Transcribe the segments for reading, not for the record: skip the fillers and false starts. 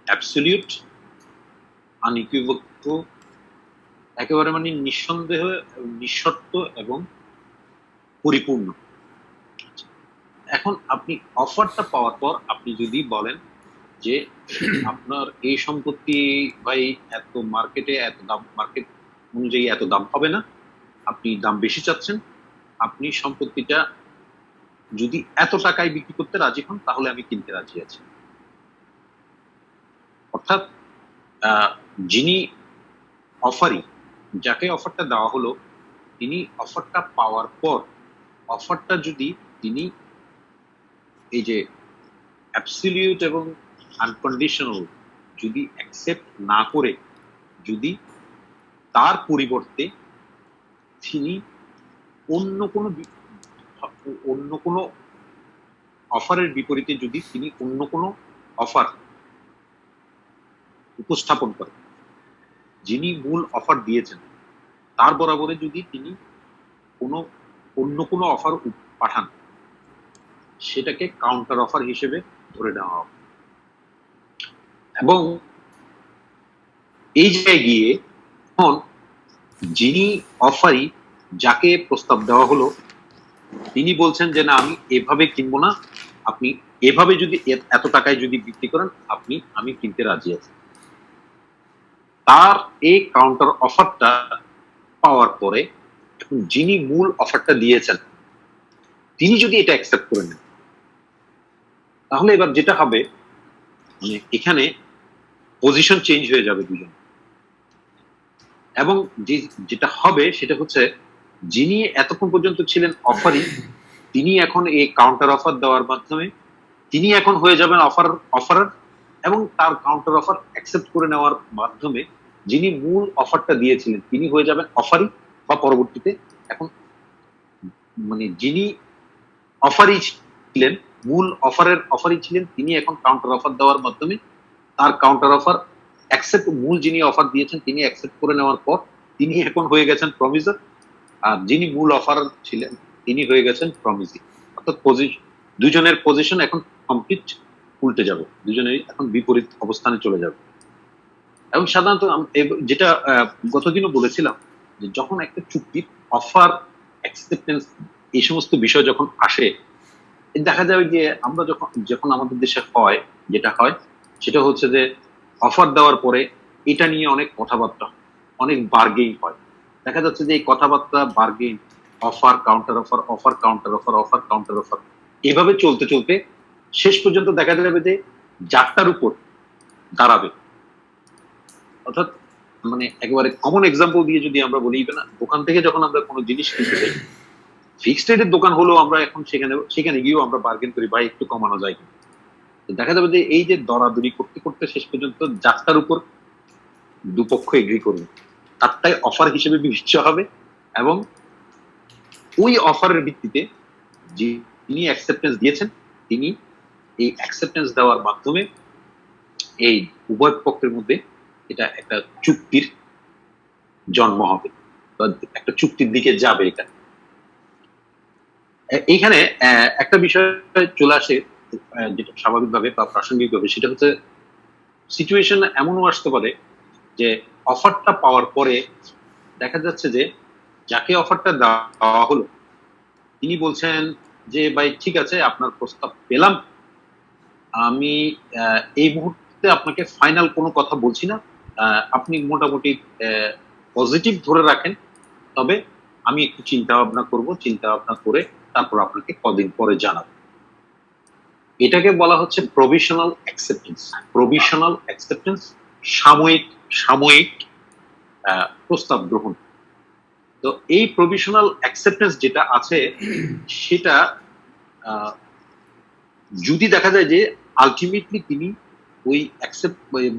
Absolute, আনইকুইভোক, একেবারে মানে নিঃসন্দেহ, নিঃশর্ত এবং পরিপূর্ণ। এখন আপনি অফারটা পাওয়ার পর আপনি যদি বলেন যে আপনার এই সম্পত্তি ভাই এত মার্কেটে এত দাম, মার্কেট অনুযায়ী এত দাম হবে না, আপনি দাম বেশি চাচ্ছেন, আপনি সম্পত্তিটা যদি এত টাকায় বিক্রি করতে রাজি হন তাহলে আমি কিনতে রাজি আছি। অর্থাৎ যিনি অফারি, যাকে অফারটা দেওয়া হলো, তিনি অফারটা পাওয়ার পর অফারটা যদি তিনি এই যে অ্যাবসলিউট এবং আনকন্ডিশনাল যদি অ্যাকসেপ্ট না করে, যদি তার পরিবর্তে তিনি অন্য কোনো অফারের বিপরীতে যদি তিনি অন্য কোনো অফার উপস্থাপন করেন, যিনি মূল অফার দিয়েছেন তার বরাবরে যদি তিনি অন্য কোনো অফার পাঠান, সেটাকে কাউন্টার অফার হিসেবে ধরে নেওয়া হবে। এবং এই জায়গায় গিয়ে এখন যিনি অফারি, যাকে প্রস্তাব দেওয়া হলো, তিনি বলছেন যে না, আমি এভাবে কিনবো না, আপনি এভাবে যদি এত টাকায় যদি বিক্রি করেন আমি কিনতে রাজি আছি। তার এই কাউন্টার অফারটা পাওয়ার পরে এখন যিনি মূল অফারটা দিয়েছেন তিনি যদি এটা অ্যাকসেপ্ট করে নেন, তাহলে এবার যেটা হবে মানে এখানে পজিশন চেঞ্জ হয়ে যাবে দুজন। এবং যেটা হবে সেটা হচ্ছে, যিনি এতক্ষণ পর্যন্ত ছিলেন অফারি, তিনি এখন এই কাউন্টার অফার দেওয়ার মাধ্যমে তিনি এখন হয়ে যাবেন অফারার, এবং তার কাউন্টার অফার অ্যাকসেপ্ট করে নেওয়ার মাধ্যমে যিনি মূল অফারটা দিয়েছিলেন তিনি হয়ে যাবেন অফারি, বা পরবর্তীতে এখন মানে যিনি অফারি ছিলেন, মূল অফারি ছিলেন, তিনি এখন কাউন্টার অফার দেওয়ার মাধ্যমে তার কাউন্টার অফার অ্যাকসেপ্ট, মূল যিনি অফার দিয়েছেন তিনি অ্যাকসেপ্ট করে নেওয়ার পর তিনি এখন হয়ে গেছেন প্রমিসর, আর যিনি মূল অফার ছিলেন তিনি হয়ে গেছেন প্রমিসি। অর্থাৎ দুজনের পজিশন এখন কমপ্লিট উল্টে যাবে, দুজনেরই এখন বিপরীত অবস্থানে চলে যাবে। এবং সাধারণত যেটা গতদিনও বলেছিলাম, যে যখন একটা চুক্তির অফার, অ্যাকসেপ্টেন্স, এই সমস্ত বিষয় যখন আসে, দেখা যাবে যে আমরা যখন আমাদের দেশে হয়, যেটা হয় সেটা হচ্ছে যে অফার দেওয়ার পরে এটা নিয়ে অনেক কথাবার্তা, অনেক বার্গেইন হয়। দেখা যাচ্ছে যে এই কথাবার্তা, bargain, offer counter offer, offer counter offer, offer counter offer, এভাবে চলতে চলতে শেষ পর্যন্ত দেখা যাবে যে যাত্রার উপর দাঁড়াবে। অর্থাৎ মানে একেবারে কমন এক্সাম্পল দিয়ে যদি আমরা বলি, না দোকান থেকে যখন আমরা কোনো জিনিস কিনতে যাই, ফিক্সড রেটের দোকান হলেও আমরা এখন সেখানে গিয়েও আমরা বার্গেন করি, ভাই একটু কমানো যায় কিনা। দেখা যাবে যে এই যে দরাদরি করতে করতে শেষ পর্যন্ত যাত্রার উপর দুপক্ষ এগ্রি করবে, তারটাই অফার হিসেবে বিবেচ্য হবে, এবং ওই অফারের ভিত্তিতে যিনি অ্যাকসেপ্টেন্স দিয়েছেন তিনি এই অ্যাকসেপ্টেন্স দেওয়ার মাধ্যমে এই উভয় পক্ষের মধ্যে এটা একটা চুক্তির জন্ম হবে, বা একটা চুক্তির দিকে যাবে। এটা এইখানে একটা বিষয় চলে আসে যেটা স্বাভাবিকভাবে বা প্রাসঙ্গিকভাবে, সেটা হচ্ছে সিচুয়েশন এমনও আসতে পারে যে অফারটা পাওয়ার পরে দেখা যাচ্ছে যে যাকে অফারটা দেওয়া হলো তিনি বলছেন যে ভাই ঠিক আছে, আপনার প্রস্তাব পেলাম, আমি এই মুহূর্তে আপনাকে ফাইনাল কোনো কথা বলছি না, আপনি মোটামুটি পজিটিভ ধরে রাখেন, তবে আমি একটু চিন্তা ভাবনা করবো, চিন্তা ভাবনা করে তারপর আপনাকে কদিন পরে জানাবো। এটাকে বলা হচ্ছে প্রভিশনাল অ্যাকসেপ্টেন্স। প্রভিশনাল অ্যাকসেপ্টেন্স, সাময়িক প্রস্তাব গ্রহণ। তো এই প্রভিশনাল অ্যাকসেপ্টেন্স যেটা আছে, সেটা যদি দেখা যায় যে আলটিমেটলি তিনি ওই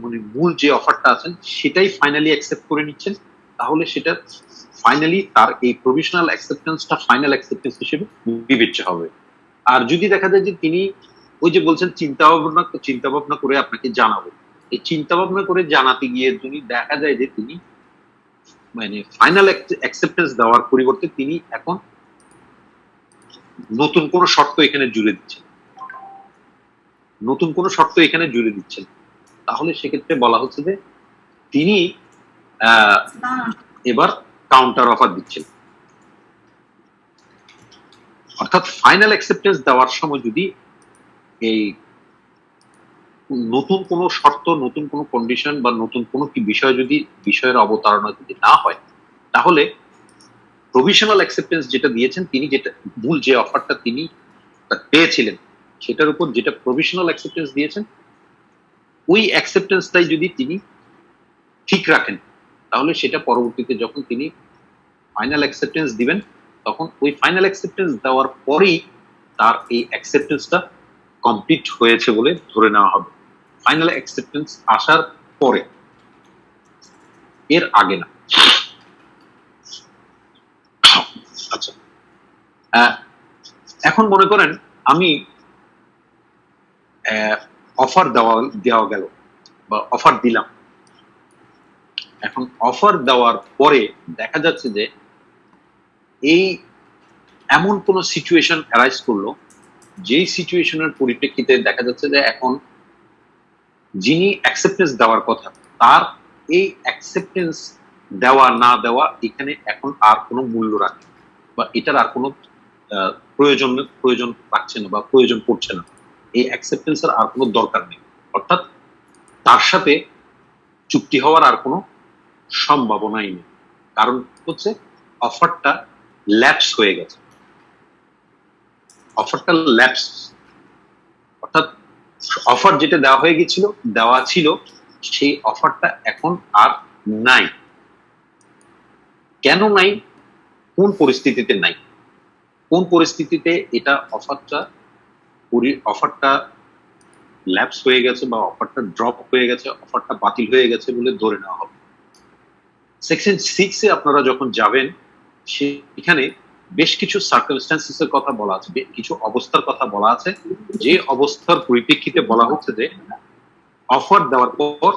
মানে মূল যে অফারটা আছেন সেটাই ফাইনালি অ্যাকসেপ্ট করে নিচ্ছেন, তাহলে সেটা ফাইনালি তার এই প্রভিশনাল অ্যাকসেপ্টেন্সটা ফাইনাল অ্যাকসেপ্টেন্স হিসেবে বিবেচ্য হবে। আর যদি দেখা যায় যে তিনি ওই যে বলছেন চিন্তা ভাবনা করে আপনাকে জানাবো, এই চিন্তা ভাবনা করে জানাতে গিয়ে যদি দেখা যায় যে তিনি মানে ফাইনাল অ্যাকসেপ্টেন্স দেওয়ার পরিবর্তে তিনি এখন নতুন কোন শর্ত এখানে জুড়ে দিচ্ছেন, তাহলে সেক্ষেত্রে বলা হচ্ছে যে তিনি এবার কাউন্টার অফার দিচ্ছেন। অর্থাৎ ফাইনাল অ্যাকসেপ্টেন্স দেওয়ার সময় যদি এই নতুন কোনো শর্ত, নতুন কোনো কন্ডিশন বা নতুন কোনো কি বিষয় যদি বিষয়ের অবতারণা যদি না হয়, তাহলে প্রভিশনাল অ্যাকসেপ্টেন্স যেটা দিয়েছেন তিনি, যেটা মূল যে অফারটা তিনি পেয়েছিলেন সেটার উপর যেটা প্রভিশনাল অ্যাকসেপ্টেন্স দিয়েছেন, ওই অ্যাকসেপ্টেন্সটাই যদি তিনি ঠিক রাখেন, তাহলে সেটা পরবর্তীতে যখন তিনি ফাইনাল অ্যাকসেপ্টেন্স দিবেন, তখন ওই ফাইনাল অ্যাকসেপ্টেন্স দেওয়ার পরেই তার এই অ্যাকসেপ্টেন্সটা কমপ্লিট হয়েছে বলে ধরে নেওয়া হবে। ফাইনাল অ্যাকসেপ্টেন্স আসার পরে, এর আগে না। আচ্ছা, এখন মনে করেন আমি অফার দেওয়া গেল বা অফার দিলাম। এখন অফার দেওয়ার পরে দেখা যাচ্ছে যে এই এমন কোন সিচুয়েশন অ্যারাইজ করলো, যেই সিচুয়েশনের পরিপ্রেক্ষিতে দেখা যাচ্ছে যে এখন যিনি অ্যাকসেপ্টেন্স দেওয়ার কথা, তার এই অ্যাকসেপ্টেন্স দেওয়া না দেওয়া এখানে এখন আর কোনো মূল্য রাখে বা এটার আর কোনো প্রয়োজন রাখছে না বা প্রয়োজন পড়ছে না। এই অ্যাকসেপ্টেন্সের আর কোনো দরকার নেই। অর্থাৎ তার সাথে চুক্তি হওয়ার আর কোনো সম্ভাবনাই নেই। কারণ হচ্ছে অফারটা ল্যাপস হয়ে গেছে। অফারটা ল্যাপস, অর্থাৎ অফার যেটা দেওয়া ছিল সেই অফারটা এখন আর নাই। কেন নাই? কোন পরিস্থিতিতে নাই? কোন পরিস্থিতিতে এটা অফারটা ল্যাপস হয়ে গেছে বা অফারটা ড্রপ হয়ে গেছে, অফারটা বাতিল হয়ে গেছে বলে ধরে নেওয়া হবে? সেকশন 6 এ আপনারা যখন যাবেন, সেখানে বেশ কিছু সার্কামস্ট্যান্সেসের কথা বলা আছে, কিছু অবস্থার কথা বলা আছে, যে অবস্থার পরিপ্রেক্ষিতে বলা হচ্ছে যে অফার দেওয়ার পর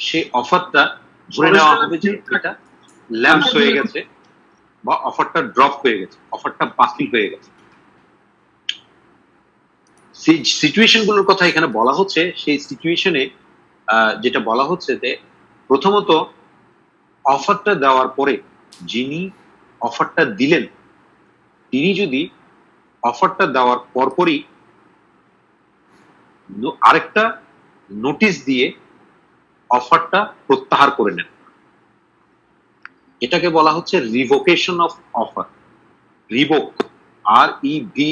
সেই অফারটা ধরে নেওয়া হবে যে এটা ল্যাপস হয়ে গেছে বা অফারটা ড্রপ হয়ে গেছে, অফারটা বাতিল হয়ে গেছে। সেই সিচুয়েশন গুলোর কথা এখানে বলা হচ্ছে। সেই সিচুয়েশনে যেটা বলা হচ্ছে যে প্রথমত অফারটা দেওয়ার পরে যিনি অফারটা দিলেন, তিনি যদি অফারটা দেওয়ার পরপরই আরেকটা নোটিশ দিয়ে অফারটা প্রত্যাহার করে নেন, এটাকে বলা হচ্ছে revocation of offer. Revoke, REVOKE,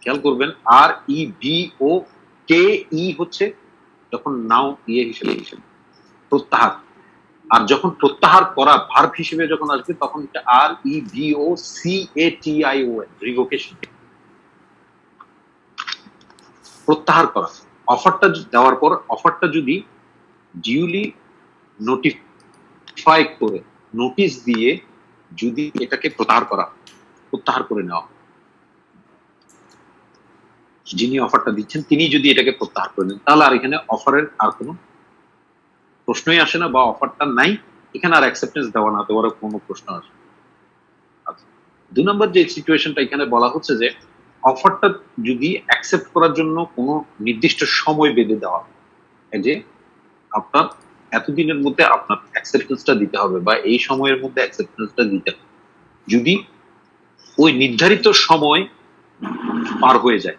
খেয়াল করবেন, REVOKE হচ্ছে যখন নাউন হিসেবে প্রত্যাহার, আর যখন প্রত্যাহার করা ভার্ব হিসেবে যখন আসবে তখন এটা REVOCATION, রিভোকেশন, প্রত্যাহার করা। অফারটা দেওয়ার পর অফারটা যদি ডিউলি নোটিফাই করে, নোটিশ দিয়ে যদি এটাকে প্রত্যাহার করে নেওয়া, যিনি অফারটা দিচ্ছেন তিনি যদি এটাকে প্রত্যাহার করে নেন, তাহলে আর এখানে অফারের আর কোনো প্রশ্নই আসে না বা অফারটা নাই, এখানে আর অ্যাকসেপ্টেন্স দেওয়া না দেওয়ার কোনো প্রশ্ন আসে। আচ্ছা, 2 নম্বর যে সিচুয়েশনটা এখানে বলা হচ্ছে যে অফারটা যদি অ্যাকসেপ্ট করার জন্য কোনো নির্দিষ্ট সময় বেঁধে দেওয়া, যে আপনার এতদিনের মধ্যে আপনার অ্যাকসেপ্টেন্সটা দিতে হবে বা এই সময়ের মধ্যে অ্যাকসেপ্টেন্সটা দিতে হবে, যদি ওই নির্ধারিত সময় পার হয়ে যায়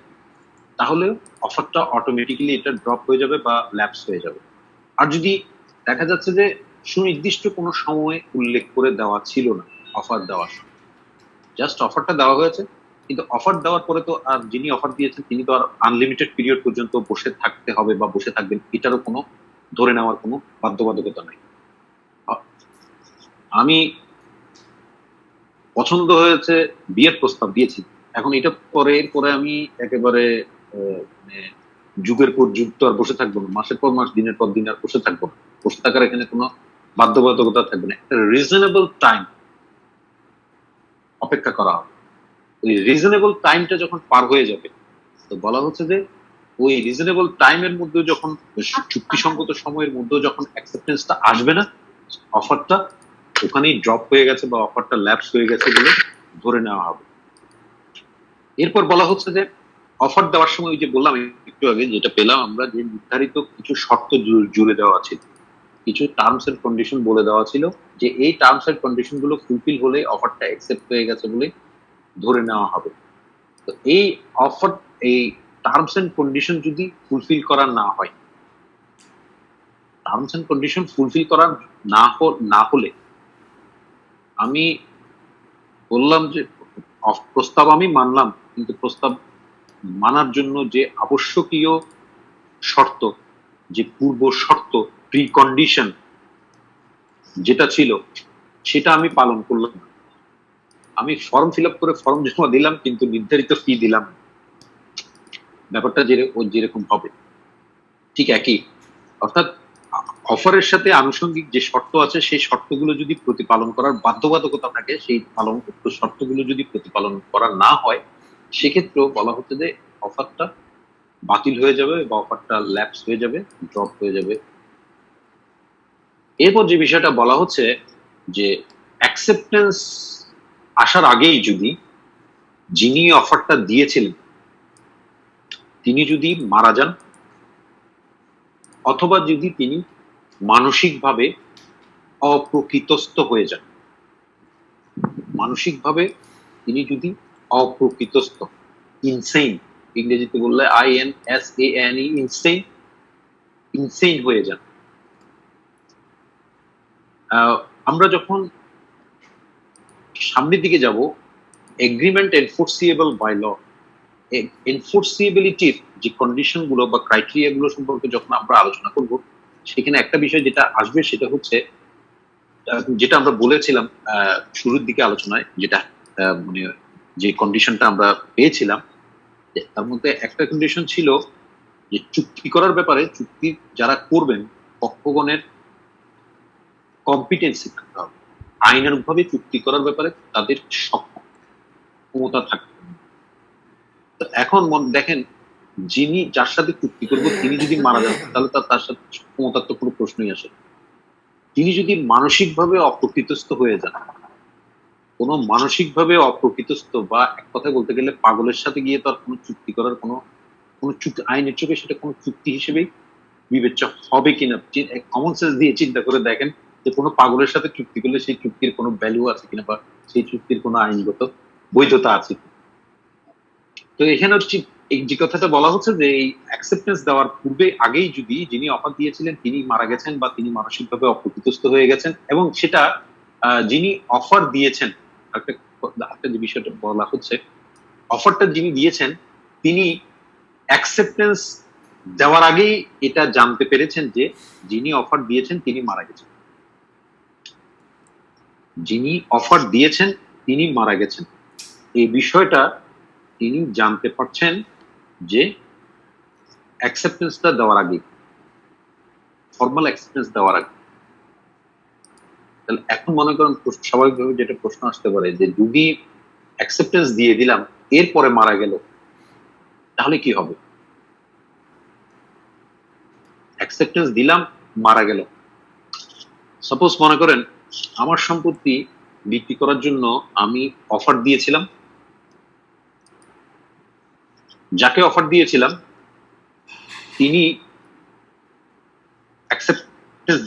তাহলে অফারটা অটোমেটিক্যালি এটা ড্রপ হয়ে যাবে বা ল্যাপস হয়ে যাবে। আর যদি দেখা যাচ্ছে যে সুনির্দিষ্ট কোনো সময় উল্লেখ করে দেওয়া ছিল না অফার দেওয়ার সময়, জাস্ট অফারটা দেওয়া হয়েছে, কিন্তু অফার দেওয়ার পরে তো আর যিনি অফার দিয়েছেন তিনি তো আর আনলিমিটেড পিরিয়ড পর্যন্ত বসে থাকতে হবে বা বসে থাকবেন এটারও কোনো ধরে নেওয়ার কোনো বাধ্যবাধকতা নাই। আমি পছন্দ হয়েছে, বিয়ের প্রস্তাব দিয়েছি, এখন এটা এরপরে আমি একেবারে মানে যুগের পর যুগ তো আর বসে থাকবো না, মাসের পর মাস, দিনের পর দিন আর বসে থাকবো না। বসে থাকার এখানে কোনো বাধ্যবাধকতা থাকবে না, একটা রিজনেবল টাইম অপেক্ষা করা হবে। ওই রিজনেবল টাইমটা যখন পার হয়ে যাবে, তো বলা হচ্ছে যে ওই রিজনেবল টাইমের মধ্যে যখন, চুক্তিসঙ্গত সময়ের মধ্যে যখন অ্যাকসেপ্টেন্সটা আসবে না, অফারটা ওখানেই ড্রপ হয়ে গেছে বা অফারটা ল্যাপস হয়ে গেছে বলে ধরে নেওয়া হবে। এরপর বলা হচ্ছে যে অফার দেওয়ার সময়, ওই যে বললাম একটু আগে যেটা পেলাম আমরা, যে নির্ধারিত কিছু শর্ত জুড়ে দেওয়া ছিল, কিছু টার্মস এন্ড কন্ডিশন বলে দেওয়া ছিল, যে এই টার্মস এন্ড কন্ডিশন গুলো ফুলফিল হলে অফারটা অ্যাকসেপ্ট হয়ে গেছে বলে ধরে নেওয়া হবে। তো এই অফার, এই টার্মস এন্ড কন্ডিশন যদি ফুলফিল করা না হয়, টার্মস এন্ড কন্ডিশন ফুলফিল করা না হলে, আমি বললাম যে প্রস্তাব আমি মানলাম, কিন্তু প্রস্তাব মানার জন্য যে আবশ্যকীয় শর্ত, যে পূর্ব শর্ত, প্রি কন্ডিশন যেটা ছিল, সেটা আমি পালন করলাম না। আমি ফর্ম ফিল আপ করে ফর্ম জমা দিলাম, কিন্তু নির্ধারিত ফি দিলাম না। ব্যাপারটা যেরকম হবে ঠিক একই। অর্থাৎ অফারের সাথে আনুষঙ্গিক যে শর্ত আছে, সেই শর্তগুলো যদি প্রতিপালন করার বাধ্যবাধকতা থাকে, সেই শর্তগুলো যদি প্রতিপালন করা না হয়, সেক্ষেত্রেও বলা হচ্ছে যে অফারটা বাতিল হয়ে যাবে বা অফারটা ল্যাপস হয়ে যাবে, ড্রপ হয়ে যাবে। এরপর যে বিষয়টা বলা হচ্ছে যে অ্যাকসেপ্টেন্স আসার আগেই যদি যিনি অফারটা দিয়েছিলেন তিনি যদি মারা যান, অথবা যদি তিনি মানসিকভাবে অপ্রকৃতস্থ হয়ে যান, মানসিকভাবে তিনি যদি অপ্রকৃতস্থ, ইনসেইন, ইংরেজিতে বললে INSANE, ইনসেইন, ইনসেইন হয়ে যান। আমরা যখন সামনের দিকে যাব, এগ্রিমেন্ট এনফোর্সিয়েবল বাই ল, এনফোর্সিবিলিটির যে কন্ডিশন গুলো বা ক্রাইটেরিয়া গুলো সম্পর্কে যখন আমরা আলোচনা করব, সেখানে একটা বিষয় যেটা আসবে সেটা হচ্ছে, যেটা আমরা বলেছিলাম শুরুর দিকে আলোচনায়, যেটা মানে যে কন্ডিশনটা আমরা পেয়েছিলাম, তার মধ্যে একটা কন্ডিশন ছিল যে চুক্তি করার ব্যাপারে, চুক্তি যারা করবেন পক্ষগণের কম্পিটেন্সি থাকতে হবে, আইনানুগভাবে চুক্তি করার ব্যাপারে তাদের সক্ষমতা থাকতে হবে। এখন দেখেন, যিনি যার সাথে চুক্তি করবো তিনি যদি মারা যান, তাহলে তার সাথে ক্ষমতার তো কোনো প্রশ্নই আসে। তিনি যদি মানসিকভাবে অপ্রকৃতস্থ হয়ে যান, কোনো মানসিকভাবে অপ্রকৃতস্থ বা এক কথায় বলতে গেলে পাগলের সাথে গিয়ে তো আর কোনো চুক্তি করার কোনো চুক্তি, আইনের চোখে সেটা কোনো চুক্তি হিসেবেই বিবেচ্য হবে কিনা, কমন সেন্স দিয়ে চিন্তা করে দেখেন যে কোনো পাগলের সাথে চুক্তি করলে সেই চুক্তির কোনো ভ্যালু আছে কিনা, বা সেই চুক্তির কোনো আইনগত বৈধতা আছে কিনা। তো এখানে হচ্ছে এই যে কথাটা বলা হচ্ছে যে এই অ্যাকসেপ্টেন্স দেওয়ার পূর্বে, আগেই যদি যিনি অফার দিয়েছিলেন তিনি মারা গেছেন বা তিনি মানসিকভাবে অপ্রকৃতস্থ হয়ে গেছেন, এবং সেটা যিনি অফার দিয়েছেন, একটা যে বিষয়টা বলা হচ্ছে, অফারটা যিনি দিয়েছেন তিনি অ্যাকসেপ্টেন্স দেওয়ার আগেই এটা জানতে পেরেছেন যে যিনি অফার দিয়েছেন তিনি মারা গেছেন। যিনি অফার দিয়েছেন তিনি মারা গেছেন, এই বিষয়টা তিনি জানতে পারছেন যে অ্যাকসেপ্টেন্সটা দেওয়ার আগে, ফর্মাল অ্যাকসেপ্টেন্স দেওয়ার আগে। তাহলে এখন মনে করেন স্বাভাবিকভাবে যেটা প্রশ্ন আসতে পারে যে যদি অ্যাকসেপ্টেন্স দিয়ে দিলাম এরপরে মারা গেল, তাহলে কি হবে? অ্যাকসেপ্টেন্স দিলাম, মারা গেল। সাপোজ মনে করেন আমার সম্পত্তি বিক্রি করার জন্য আমি অফার দিয়েছিলাম, যাকে অফার দিয়েছিলাম তিনি অ্যাকসেপ্টেন্স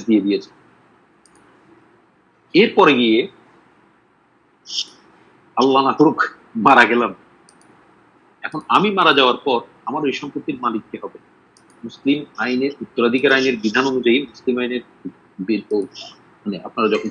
দিয়ে দিয়েছেন। এরপরে গিয়ে আল্লাহ না করুক মারা গেলাম। এখন আমি মারা যাওয়ার পর আমার ওই সম্পত্তির মালিক কে হবে? মুসলিম আইনের, উত্তরাধিকার আইনের বিধান অনুযায়ী, মুসলিম আইনের মানে আপনারা যখন